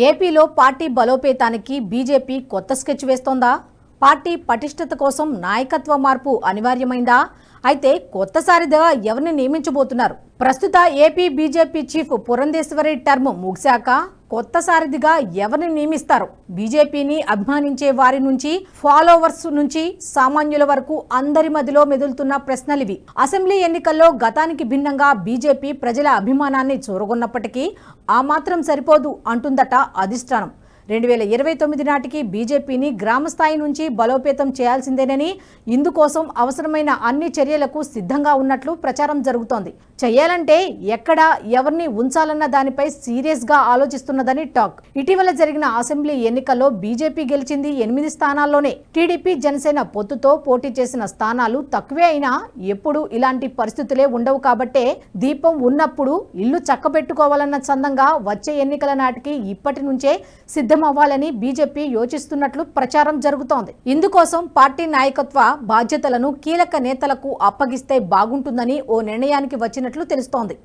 ఏపీలో పార్టీ బలోపేతానికి బీజేపీ కొత్త స్కెచ్ వేస్తోందా? పార్టీ పటిష్టత కోసం నాయకత్వ మార్పు అనివార్యమైందా? అయితే కొత్తసారిగా ఎవరిని నియమించబోతున్నారు? ప్రస్తుత AP BJP chief Purandeswari term ముగిశాక కొత్తసారిగా ఎవరిని నియమిస్తారు? బీజేపీని అభిమానించే వారి నుంచి ఫాలోవర్స్ నుంచి సామాన్యుల వరకు అందరి మధ్యలో మెదులుతున్న ప్రశ్నలివి. అసెంబ్లీ ఎన్నికల్లో గతానికి భిన్నంగా బీజేపీ ప్రజల అభిమానాన్ని చూరగొన్నప్పటికీ ఆ మాత్రం సరిపోదు అంటుందట అధిష్టానం. 2029 నాటికి బీజేపీని గ్రామస్థాయి నుంచి బలోపేతం చేయాల్సిందేనని, ఇందుకోసం అవసరమైన అన్ని చర్యలకు సిద్ధంగా ఉన్నట్లు ప్రచారం జరుగుతోంది. చేయాలంటే ఎక్కడ ఎవరిని ఉంచాలన్న దానిపై సీరియస్ గా ఆలోచిస్తున్నదని టాక్. ఇటీవల జరిగిన అసెంబ్లీ ఎన్నికల్లో బీజేపీ గెలిచింది 8 స్థానాల్లోనే. టీడీపీ జనసేన పొత్తుతో పోటీ చేసిన స్థానాలు తక్కువే అయినా ఎప్పుడు ఇలాంటి పరిస్థితులే ఉండవు కాబట్టే దీపం ఉన్నప్పుడు ఇల్లు చక్కబెట్టుకోవాలన్న చందంగా వచ్చే ఎన్నికల నాటికి ఇప్పటి నుంచే సిద్ధమవ్వాలని బీజేపీ యోచిస్తున్నట్లు ప్రచారం జరుగుతోంది. ఇందుకోసం పార్టీ నాయకత్వ బాధ్యతలను కీలక నేతలకు అప్పగిస్తే బాగుంటుందని ఓ నిర్ణయానికి వచ్చినట్లు తెలుస్తోంది.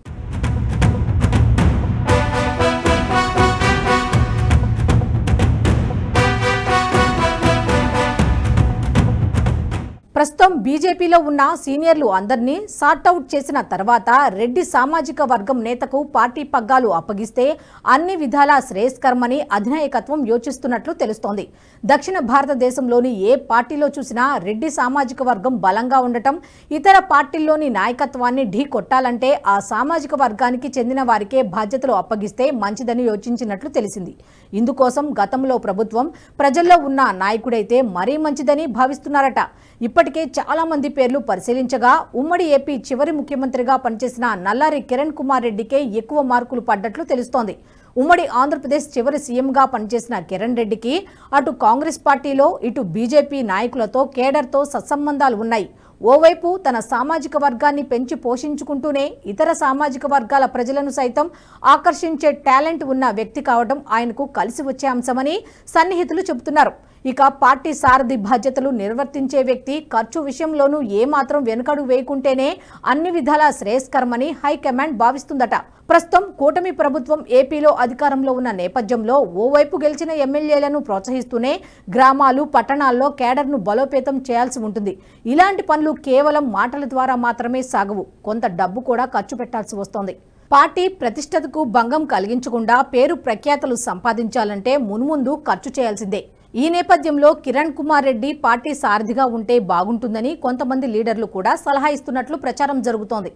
ప్రస్తుతం బీజేపీలో ఉన్న సీనియర్లు అందరినీ సార్ట్అవుట్ చేసిన తర్వాత రెడ్డి సామాజిక వర్గం నేతకు పార్టీ పగ్గాలు అప్పగిస్తే అన్ని విధాలా శ్రేయస్కరమని అధినాయకత్వం యోచిస్తున్నట్లు తెలుస్తోంది. దక్షిణ భారతదేశంలోని ఏ పార్టీలో చూసినా రెడ్డి సామాజిక వర్గం బలంగా ఉండటం, ఇతర పార్టీల్లోని నాయకత్వాన్ని ఢీ కొట్టాలంటే ఆ సామాజిక వర్గానికి చెందిన వారికే బాధ్యతలు అప్పగిస్తే మంచిదని యోచించినట్లు తెలిసింది. ఇందుకోసం గతంలో ప్రభుత్వం ప్రజల్లో ఉన్న నాయకుడైతే మరీ మంచిదని భావిస్తున్నారట. ఇప్పటికే చాలా మంది పేర్లు పరిశీలించగా ఉమ్మడి ఏపీ చివరి ముఖ్యమంత్రిగా పనిచేసిన నల్లారి కిరణ్ కుమార్ రెడ్డికే ఎక్కువ మార్కులు పడ్డట్లు తెలుస్తోంది. ఉమ్మడి ఆంధ్రప్రదేశ్ చివరి సీఎంగా పనిచేసిన కిరణ్ రెడ్డికి అటు కాంగ్రెస్ పార్టీలో ఇటు బీజేపీ నాయకులతో కేడర్తో సత్సంబంధాలు ఉన్నాయి. ఓవైపు తన సామాజిక వర్గాన్ని పెంచి పోషించుకుంటూనే ఇతర సామాజిక వర్గాల ప్రజలను సైతం ఆకర్షించే టాలెంట్ ఉన్న వ్యక్తి కావడం ఆయనకు కలిసి వచ్చే అంశమని సన్నిహితులు చెబుతున్నారు. ఇక పార్టీ సారథి బాధ్యతలు నిర్వర్తించే వ్యక్తి ఖర్చు విషయంలోనూ ఏమాత్రం వెనుకడు వేయకుంటేనే అన్ని విధాలా శ్రేయస్కరమని హైకమాండ్ భావిస్తుందట. ప్రస్తుతం కూటమి ప్రభుత్వం ఏపీలో అధికారంలో ఉన్న నేపథ్యంలో ఓవైపు గెలిచిన ఎమ్మెల్యేలను ప్రోత్సహిస్తూనే గ్రామాలు పట్టణాల్లో కేడర్ను బలోపేతం చేయాల్సి ఉంటుంది. ఇలాంటి పనులు కేవలం మాటల ద్వారా మాత్రమే సాగవు, కొంత డబ్బు కూడా ఖర్చు పెట్టాల్సి వస్తోంది. పార్టీ ప్రతిష్టతకు భంగం కలిగించకుండా పేరు ప్రఖ్యాతలు సంపాదించాలంటే మున్ముందు ఖర్చు చేయాల్సిందే. ఈ నేపథ్యంలో కిరణ్ కుమార్ రెడ్డి పార్టీ సారథిగా ఉంటే బాగుంటుందని కొంతమంది లీడర్లు కూడా సలహా ఇస్తున్నట్లు ప్రచారం జరుగుతోంది.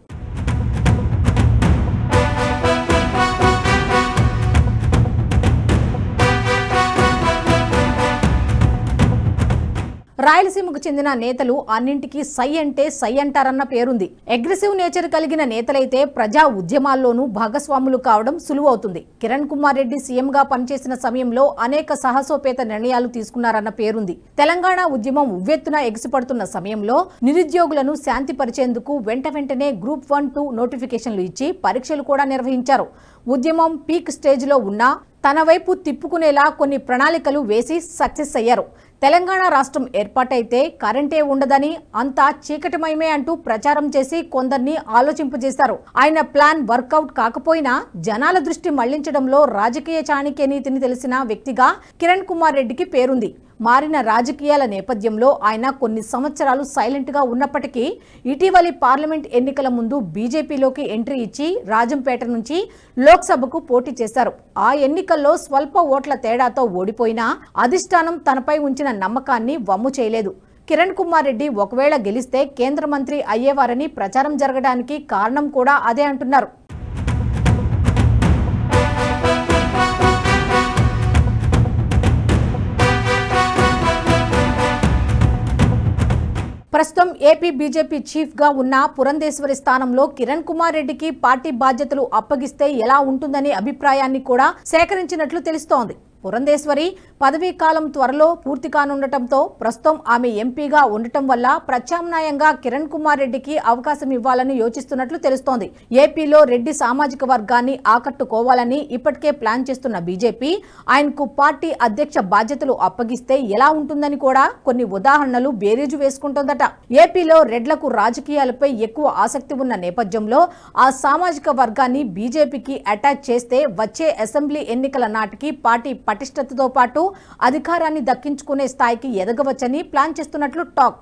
రాయలసీమకు చెందిన నేతలు అన్నింటికీ సై అంటే సై అంటారన్న పేరుంది. అగ్రెసివ్ నేచర్ కలిగిన నేతలైతే ప్రజా ఉద్యమాల్లోనూ భాగస్వాములు కావడం సులువవుతుంది. కిరణ్ కుమార్ రెడ్డి సీఎంగా పనిచేసిన సమయంలో అనేక సాహసోపేత నిర్ణయాలు తీసుకున్నారన్న పేరుంది. తెలంగాణ ఉద్యమం ఉవ్వెత్తున ఎగిసిపడుతున్న సమయంలో నిరుద్యోగులను శాంతిపరిచేందుకు వెంటనే గ్రూప్ 1, 2 నోటిఫికేషన్లు ఇచ్చి పరీక్షలు కూడా నిర్వహించారు. ఉద్యమం పీక్ స్టేజ్లో ఉన్నా తన వైపు తిప్పుకునేలా కొన్ని ప్రణాళికలు వేసి సక్సెస్ అయ్యారు. తెలంగాణ రాష్ట్రం ఏర్పాటైతే కరెంటే ఉండదని, అంతా చీకటిమయమే అంటూ ప్రచారం చేసి కొందరిని ఆలోచింపజేశారు. ఆయన ప్లాన్ వర్కౌట్ కాకపోయినా జనాల దృష్టి మళ్లించడంలో రాజకీయ చాణక్య నీతిని తెలిసిన వ్యక్తిగా కిరణ్ కుమార్ రెడ్డికి పేరుంది. మారిన రాజకీయాల నేపథ్యంలో ఆయన కొన్ని సంవత్సరాలు సైలెంట్ గా ఉన్నప్పటికీ ఇటీవలి పార్లమెంట్ ఎన్నికల ముందు బీజేపీలోకి ఎంట్రీ ఇచ్చి రాజంపేట నుంచి లోక్సభకు పోటీ చేశారు. ఆ ఎన్నికల్లో స్వల్ప ఓట్ల తేడాతో ఓడిపోయినా అధిష్టానం తనపై ఉంచిన నమ్మకాన్ని వమ్ము చేయలేదు. కిరణ్ కుమార్ రెడ్డి ఒకవేళ గెలిస్తే కేంద్ర మంత్రి అయ్యేవారని ప్రచారం జరగడానికి కారణం కూడా అదే అంటున్నారు. ప్రస్తుతం ఏపీ బీజేపీ చీఫ్ గా ఉన్న పురంధేశ్వరి స్థానంలో కిరణ్ కుమార్ రెడ్డికి పార్టీ బాధ్యతలు అప్పగిస్తే ఎలా ఉంటుందనే అభిప్రాయాన్ని కూడా సేకరించినట్లు తెలుస్తోంది. పురంధేశ్వరి పదవీ కాలం త్వరలో పూర్తి కానుండటంతో ప్రస్తుతం ఆమె ఎంపీగా ఉండటం వల్ల ప్రత్యామ్నాయంగా కిరణ్ కుమార్ రెడ్డికి అవకాశం ఇవ్వాలని యోచిస్తున్నట్లు తెలుస్తోంది. ఏపీలో రెడ్డి సామాజిక వర్గాన్ని ఆకట్టుకోవాలని ఇప్పటికే ప్లాన్ చేస్తున్న బీజేపీ ఆయనకు పార్టీ అధ్యక్ష బాధ్యతలు అప్పగిస్తే ఎలా ఉంటుందని కూడా కొన్ని ఉదాహరణలు బేరీజు వేసుకుంటోందట. ఏపీలో రెడ్లకు రాజకీయాలపై ఎక్కువ ఆసక్తి ఉన్న నేపథ్యంలో ఆ సామాజిక వర్గాన్ని బీజేపీకి అటాచ్ చేస్తే వచ్చే అసెంబ్లీ ఎన్నికల నాటికి పార్టీ పటిష్టతతో పాటు అధికారాన్ని దక్కించుకునే స్థాయికి ఎదగవచ్చని ప్లాన్ చేస్తున్నట్లు టాక్.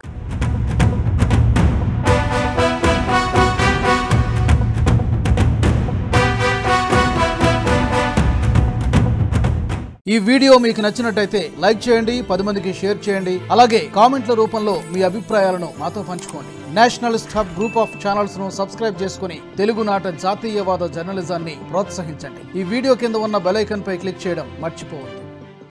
ఈ వీడియో మీకు నచ్చినట్టయితే లైక్ చేయండి, 10 మందికి షేర్ చేయండి. అలాగే కామెంట్ల రూపంలో మీ అభిప్రాయాలను మాతో పంచుకోండి. Nationalist hub group of channels ను సబ్స్క్రైబ్ చేసుకుని తెలుగునాట జాతీయవాద జర్నలిజాన్ని ప్రోత్సహించండి. ఈ వీడియో కింద ఉన్న బెల్ ఐకాన్ పై క్లిక్ చేయడం మర్చిపోవద్దు.